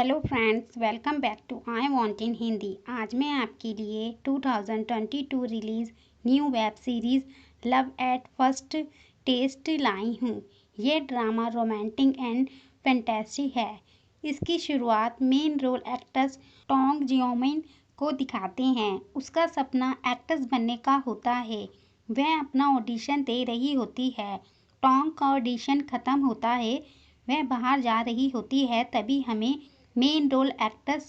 Hello friends, welcome back to I want in Hindi. आज मैं आपके लिए 2022 release new web series love at first taste लाई हूँ। ये ड्रामा रोमांटिक एंड फैंटेसी है। इसकी शुरुआत main role actress Tong Jiomin को दिखाते हैं। उसका सपना एक्ट्रेस बनने का होता है। वह अपना ऑडिशन दे रही होती है। टोंग का ऑडिशन ख़त्म होता है। वह बाहर जा रही होती है, तभी हमें मेन रोल एक्ट्रेस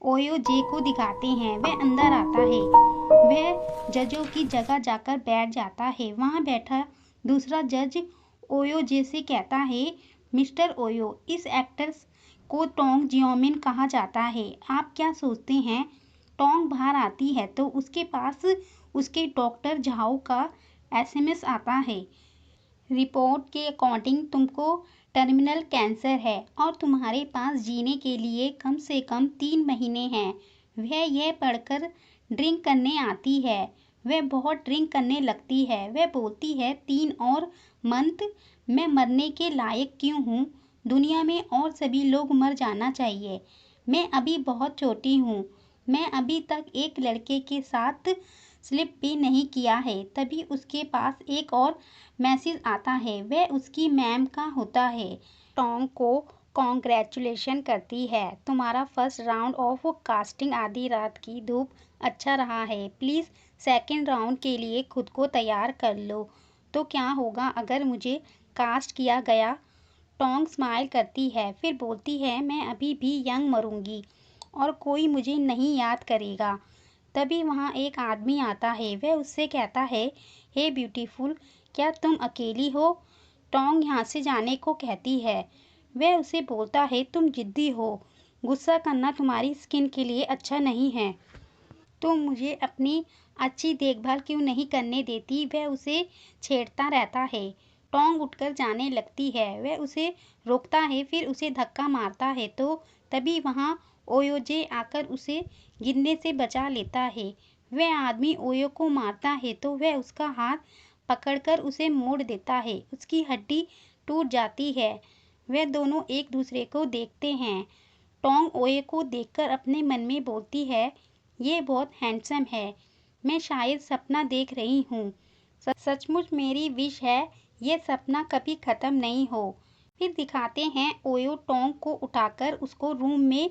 ओयो जे को दिखाते हैं। वह अंदर आता है। वह जजों की जगह जाकर बैठ जाता है। वहाँ बैठा दूसरा जज ओयो जे से कहता है, मिस्टर ओयो, इस एक्ट्रेस को टोंग जियोमिन कहा जाता है। आप क्या सोचते हैं? टोंग बाहर आती है तो उसके पास उसके डॉक्टर झाओ का एसएमएस आता है। रिपोर्ट के अकॉर्डिंग तुमको टर्मिनल कैंसर है और तुम्हारे पास जीने के लिए कम से कम 3 महीने हैं। वह यह पढ़कर ड्रिंक करने आती है। वह बहुत ड्रिंक करने लगती है। वह बोलती है, 3 और मंथ मैं मरने के लायक क्यों हूँ? दुनिया में और सभी लोग मर जाना चाहिए। मैं अभी बहुत छोटी हूँ। मैं अभी तक एक लड़के के साथ स्लिप भी नहीं किया है। तभी उसके पास एक और मैसेज आता है। वह उसकी मैम का होता है। टोंग को कॉन्ग्रेचुलेशन करती है। तुम्हारा फर्स्ट राउंड ऑफ कास्टिंग आधी रात की धूप अच्छा रहा है। प्लीज़ सेकंड राउंड के लिए खुद को तैयार कर लो। तो क्या होगा अगर मुझे कास्ट किया गया? टोंग स्माइल करती है, फिर बोलती है, मैं अभी भी यंग मरूंगी और कोई मुझे नहीं याद करेगा। तभी वहाँ एक आदमी आता है। वह उससे कहता है, हे ब्यूटीफुल, क्या तुम अकेली हो? टोंग यहाँ से जाने को कहती है। वह उसे बोलता है, तुम जिद्दी हो। गुस्सा करना तुम्हारी स्किन के लिए अच्छा नहीं है। तुम मुझे अपनी अच्छी देखभाल क्यों नहीं करने देती? वह उसे छेड़ता रहता है। टोंग उठकर जाने लगती है। वह उसे रोकता है, फिर उसे धक्का मारता है तो तभी वहाँ ओयोजे आकर उसे गिरने से बचा लेता है। वह आदमी ओयो को मारता है तो वह उसका हाथ पकड़कर उसे मोड़ देता है। उसकी हड्डी टूट जाती है। वह दोनों एक दूसरे को देखते हैं। टोंग ओयो को देखकर अपने मन में बोलती है, ये बहुत हैंडसम है। मैं शायद सपना देख रही हूँ। सचमुच मेरी विश है ये सपना कभी ख़त्म नहीं हो। फिर दिखाते हैं ओयो टोंग को उठाकर उसको रूम में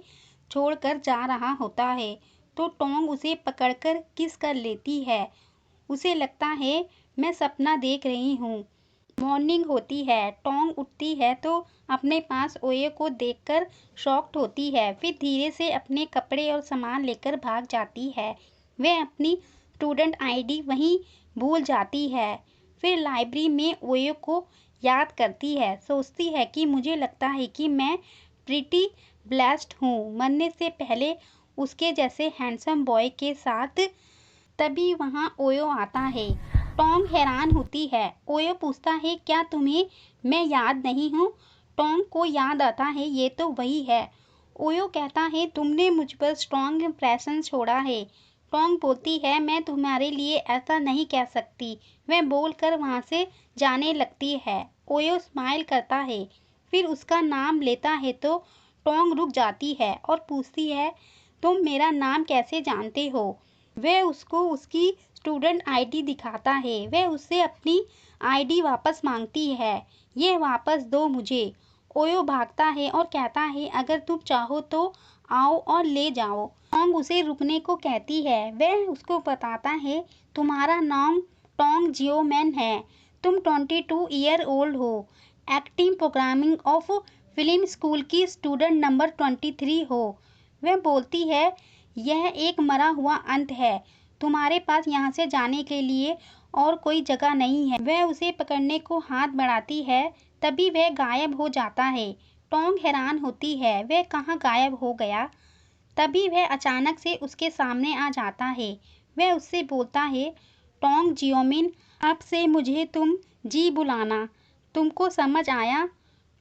छोड़कर जा रहा होता है तो टोंग उसे पकड़कर किस कर लेती है। उसे लगता है मैं सपना देख रही हूँ। मॉर्निंग होती है। टोंग उठती है तो अपने पास ओयो को देखकर शॉक्ड होती है। फिर धीरे से अपने कपड़े और सामान लेकर भाग जाती है। वह अपनी स्टूडेंट आईडी वहीं भूल जाती है। फिर लाइब्रेरी में ओयो को याद करती है। सोचती है कि मुझे लगता है कि मैं प्रीटी ब्लेस्ड हूँ मरने से पहले उसके जैसे हैंडसम बॉय के साथ। तभी वहाँ ओयो आता है। टोंग हैरान होती है। ओयो पूछता है, क्या तुम्हें मैं याद नहीं हूँ? टोंग को याद आता है, ये तो वही है। ओयो कहता है, तुमने मुझ पर स्ट्रॉन्ग इम्प्रेशन छोड़ा है। टोंग बोलती है, मैं तुम्हारे लिए ऐसा नहीं कह सकती। वह बोलकर वहाँ से जाने लगती है। ओयो स्माइल करता है, फिर उसका नाम लेता है तो टोंग रुक जाती है और पूछती है, तुम मेरा नाम कैसे जानते हो? वह उसको उसकी स्टूडेंट आईडी दिखाता है। वह उससे अपनी आईडी वापस मांगती है। ये वापस दो मुझे। ओयो भागता है और कहता है, अगर तुम चाहो तो आओ और ले जाओ। टोंग उसे रुकने को कहती है। वह उसको बताता है, तुम्हारा नाम टोंग जियोमैन है। तुम 22 ईयर ओल्ड हो। Acting programming of film school की स्टूडेंट नंबर 23 हो। वह बोलती है, यह एक मरा हुआ अंत है। तुम्हारे पास यहाँ से जाने के लिए और कोई जगह नहीं है। वह उसे पकड़ने को हाथ बढ़ाती है, तभी वह गायब हो जाता है। टोंग हैरान होती है, वह कहाँ गायब हो गया? तभी वह अचानक से उसके सामने आ जाता है। वह उससे बोलता है, टोंग जियोमिन, अब से मुझे तुम जी बुलाना। तुमको समझ आया?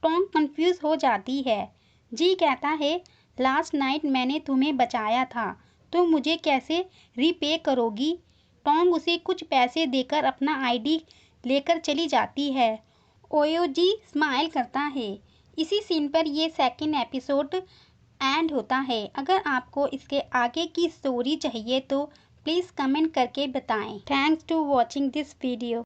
टोंग कंफ्यूज हो जाती है। जी कहता है, लास्ट नाइट मैंने तुम्हें बचाया था। तुम मुझे कैसे रीपे करोगी? टोंग उसे कुछ पैसे देकर अपना आईडी लेकर चली जाती है। ओयो जी स्माइल करता है। इसी सीन पर ये सेकंड एपिसोड एंड होता है। अगर आपको इसके आगे की स्टोरी चाहिए तो प्लीज़ कमेंट करके बताएं। Thanks to watching this video.